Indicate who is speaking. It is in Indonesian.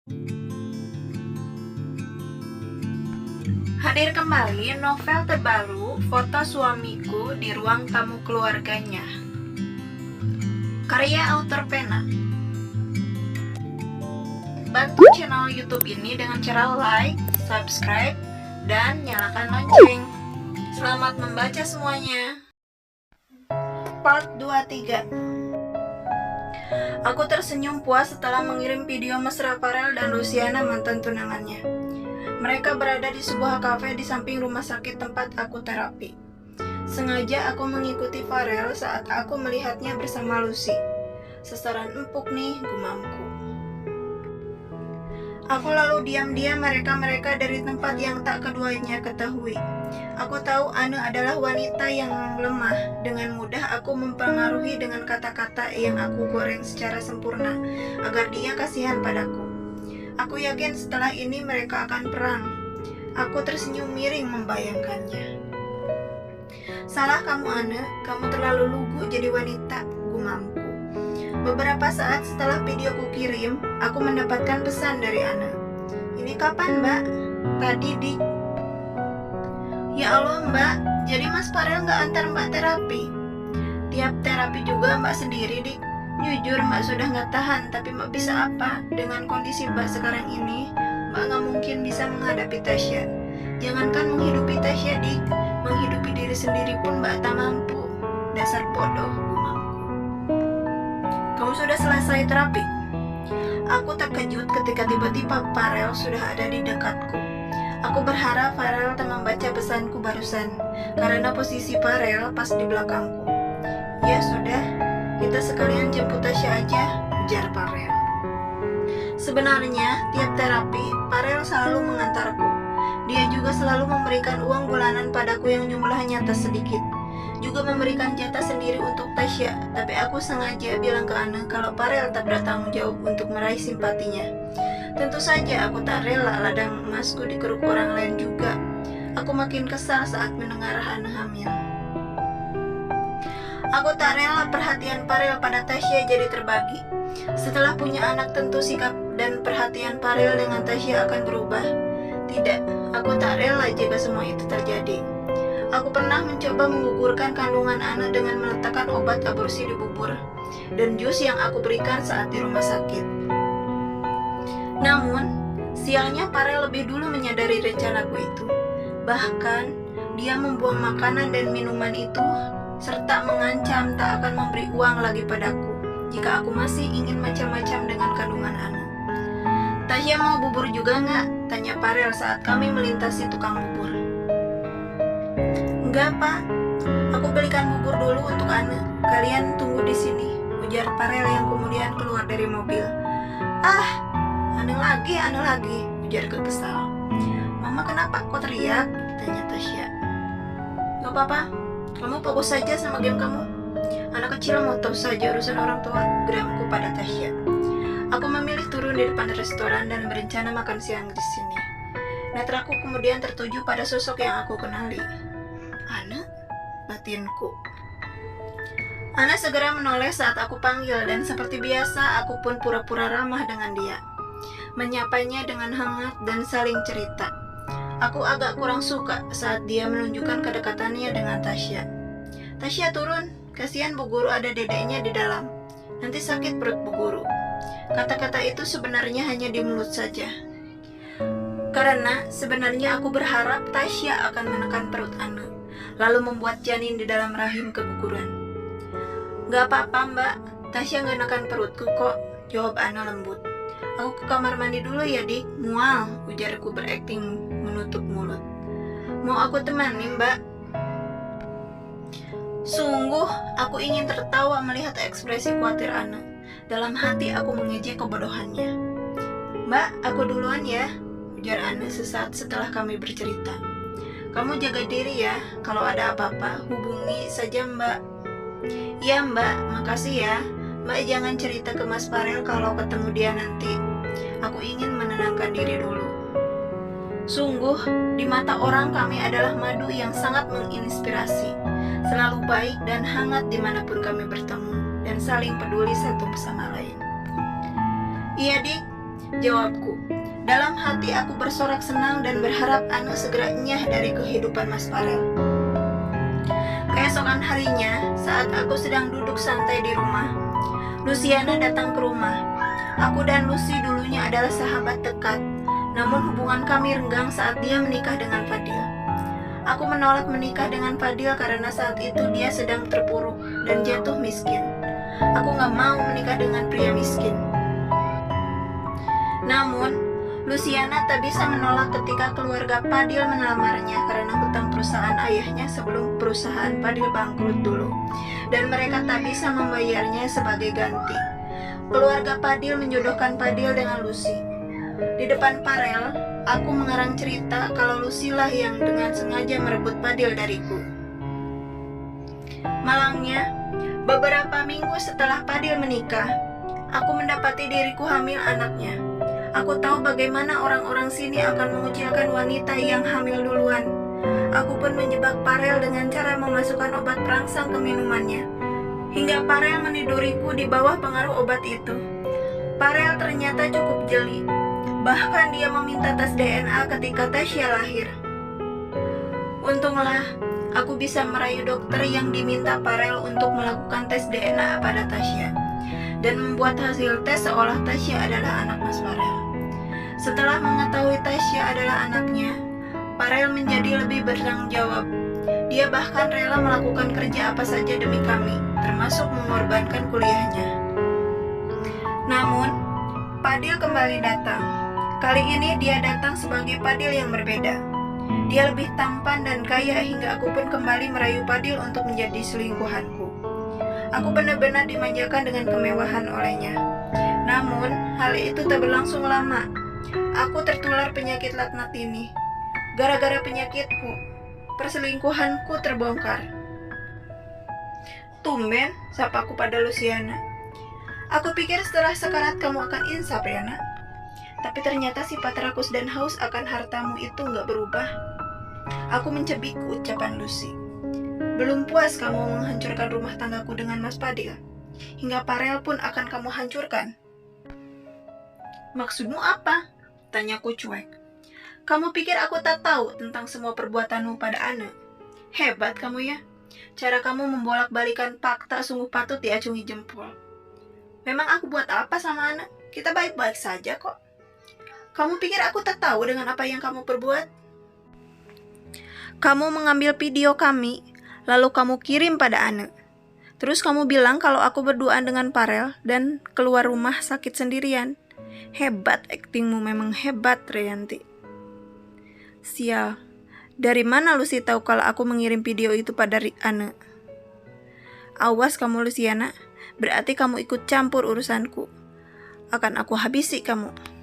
Speaker 1: Hadir kembali novel terbaru Foto Suamiku di Ruang Tamu Keluarganya, karya author Pena. Bantu channel YouTube ini dengan cara like, subscribe, dan nyalakan lonceng. Selamat membaca semuanya. Part 23. Aku tersenyum puas setelah mengirim video mesra Farel dan Luciana mantan tunangannya. Mereka berada di sebuah kafe di samping rumah sakit tempat aku terapi. Sengaja aku mengikuti Farel saat aku melihatnya bersama Lucy. Sasaran empuk nih, gumamku. Aku lalu diam-diam mereka dari tempat yang tak keduanya ketahui. Aku tahu Anu adalah wanita yang lemah. Dengan mudah aku mempengaruhi dengan kata-kata yang aku goreng secara sempurna agar dia kasihan padaku. Aku yakin setelah ini mereka akan perang. Aku tersenyum miring membayangkannya. Salah kamu, Anne. Kamu terlalu lugu jadi wanita, gumamku. Beberapa saat setelah video ku kirim, aku mendapatkan pesan dari Anne. Ini kapan, Mbak? Tadi, Dik. Ya Allah, Mbak. Jadi Mas Farel nggak antar Mbak terapi? Tiap terapi juga Mbak sendiri, Dik. Jujur Mbak sudah nggak tahan, tapi Mbak bisa apa? Dengan kondisi Mbak sekarang ini, Mbak nggak mungkin bisa menghadapi Tasya. Jangankan menghidupi Tasya, Dik, menghidupi diri sendiri pun Mbak tak mampu. Dasar bodoh, gumamku. Kamu sudah selesai terapi? Aku terkejut ketika tiba-tiba Farel sudah ada di dekatku. Aku berharap Farel tak membaca pesanku barusan, karena posisi Farel pas di belakangku. Ya sudah, kita sekalian jemput Tasya aja, ujar Farel. Sebenarnya, tiap terapi, Farel selalu mengantarku. Dia juga selalu memberikan uang bulanan padaku yang jumlahnya tak sedikit. Juga memberikan jatah sendiri untuk Tasya, tapi aku sengaja bilang ke Anne kalau Farel tak bertanggung jawab untuk meraih simpatinya. Tentu saja aku tak rela ladang emasku dikeruk orang lain juga. Aku makin kesal saat mendengar Anne hamil. Aku tak rela perhatian Farel pada Tasya jadi terbagi. Setelah punya anak tentu sikap dan perhatian Farel dengan Tasya akan berubah. Tidak, aku tak rela jika semua itu terjadi. Aku pernah mencoba menggugurkan kandungan Anne dengan meletakkan obat aborsi di bubur dan jus yang aku berikan saat di rumah sakit. Namun, sialnya Farel lebih dulu menyadari rencanaku itu. Bahkan, dia membuang makanan dan minuman itu serta mengancam tak akan memberi uang lagi padaku jika aku masih ingin macam-macam dengan kandungan Anne. Tasya mau bubur juga nggak? Tanya Farel saat kami melintasi tukang bubur. Enggak, Pak. Aku belikan bubur dulu untuk Anne. Kalian tunggu di sini, ujar Farel yang kemudian keluar dari mobil. Ah, Anne lagi, ujarku kesal. Mama kenapa kok teriak? Tanya Tasya. Gak apa-apa. Kamu fokus saja sama game kamu. Anak kecil mau tahu saja urusan orang tua, geramku pada Tasya. Aku memilih turun di depan restoran dan berencana makan siang di sini. Netraku kemudian tertuju pada sosok yang aku kenali. Anne, batinku. Anne segera menoleh saat aku panggil dan seperti biasa aku pun pura-pura ramah dengan dia. Menyapanya dengan hangat dan saling cerita. Aku agak kurang suka saat dia menunjukkan kedekatannya dengan Tasya. Tasya turun, kasihan Bu Guru ada dedeknya di dalam. Nanti sakit perut Bu Guru. Kata-kata itu sebenarnya hanya di mulut saja. Karena sebenarnya aku berharap Tasya akan menekan perut Anne, lalu membuat janin di dalam rahim keguguran. Gak apa-apa Mbak, Tasya gak nekan perutku kok, jawab Anne lembut. Aku ke kamar mandi dulu ya Dik, mual, ujarku berakting menutup mulut. Mau aku temani Mbak? Sungguh, aku ingin tertawa melihat ekspresi khawatir Anne. Dalam hati aku mengejek kebodohannya. Mbak, aku duluan ya, ujar Anne sesaat setelah kami bercerita. Kamu jaga diri ya, kalau ada apa-apa hubungi saja Mbak. Iya Mbak, makasih ya. Mbak jangan cerita ke Mas Farel kalau ketemu dia nanti. Aku ingin menenangkan diri dulu. Sungguh, di mata orang kami adalah madu yang sangat menginspirasi. Selalu baik dan hangat dimanapun kami bertemu, dan saling peduli satu sama lain. Iya Dik, jawabku. Dalam hati aku bersorak senang dan berharap Ane segera nyah dari kehidupan Mas Farel. Keesokan harinya, saat aku sedang duduk santai di rumah, Luciana datang ke rumah. Aku dan Lucy dulunya adalah sahabat dekat, namun hubungan kami renggang saat dia menikah dengan Fadil. Aku menolak menikah dengan Fadil karena saat itu dia sedang terpuruk dan jatuh miskin. Aku gak mau menikah dengan pria miskin. Namun, Luciana tak bisa menolak ketika keluarga Fadil melamarnya karena hutang perusahaan ayahnya sebelum perusahaan Fadil bangkrut dulu, dan mereka tak bisa membayarnya sebagai ganti. Keluarga Fadil menjodohkan Fadil dengan Lucy. Di depan Farel, aku mengarang cerita kalau Lucy lah yang dengan sengaja merebut Fadil dariku. Malangnya, beberapa minggu setelah Fadil menikah, aku mendapati diriku hamil anaknya. Aku tahu bagaimana orang-orang sini akan mengucilkan wanita yang hamil duluan. Aku pun menjebak Farel dengan cara memasukkan obat perangsang ke minumannya, hingga Farel meniduriku di bawah pengaruh obat itu. Farel ternyata cukup jeli. Bahkan dia meminta tes DNA ketika Tasya lahir. Untunglah, aku bisa merayu dokter yang diminta Farel untuk melakukan tes DNA pada Tasya, dan membuat hasil tes seolah Tasya adalah anak Mas Farel. Setelah mengetahui Tasya adalah anaknya, Farel menjadi lebih bertanggung jawab. Dia bahkan rela melakukan kerja apa saja demi kami, termasuk mengorbankan kuliahnya. Namun, Fadil kembali datang. Kali ini dia datang sebagai Fadil yang berbeda. Dia lebih tampan dan kaya hingga aku pun kembali merayu Fadil untuk menjadi selingkuhanku. Aku benar-benar dimanjakan dengan kemewahan olehnya. Namun, hal itu tak berlangsung lama. Aku tertular penyakit laknat ini. Gara-gara penyakitku, perselingkuhanku terbongkar. Tumben, sapaku pada Luciana. Aku pikir setelah sekarat kamu akan insaf, ya nak. Tapi ternyata sifat rakus dan haus akan hartamu itu gak berubah. Aku mencebik ucapan Lucy. Belum puas kamu menghancurkan rumah tanggaku dengan Mas Fadil, hingga Farel pun akan kamu hancurkan. Maksudmu apa? Tanyaku cuek. Kamu pikir aku tak tahu tentang semua perbuatanmu pada Ane? Hebat kamu ya. Cara kamu membolak-balikan fakta sungguh patut diacungi jempol. Memang aku buat apa sama Ane? Kita baik-baik saja kok. Kamu pikir aku tak tahu dengan apa yang kamu perbuat? Kamu mengambil video kami, lalu kamu kirim pada Ane. Terus kamu bilang kalau aku berduaan dengan Farel dan keluar rumah sakit sendirian. Hebat aktingmu, memang hebat, Rianti. Sial, dari mana Lucy tahu kalau aku mengirim video itu pada Ane? Awas kamu Luciana, berarti kamu ikut campur urusanku. Akan aku habisi kamu.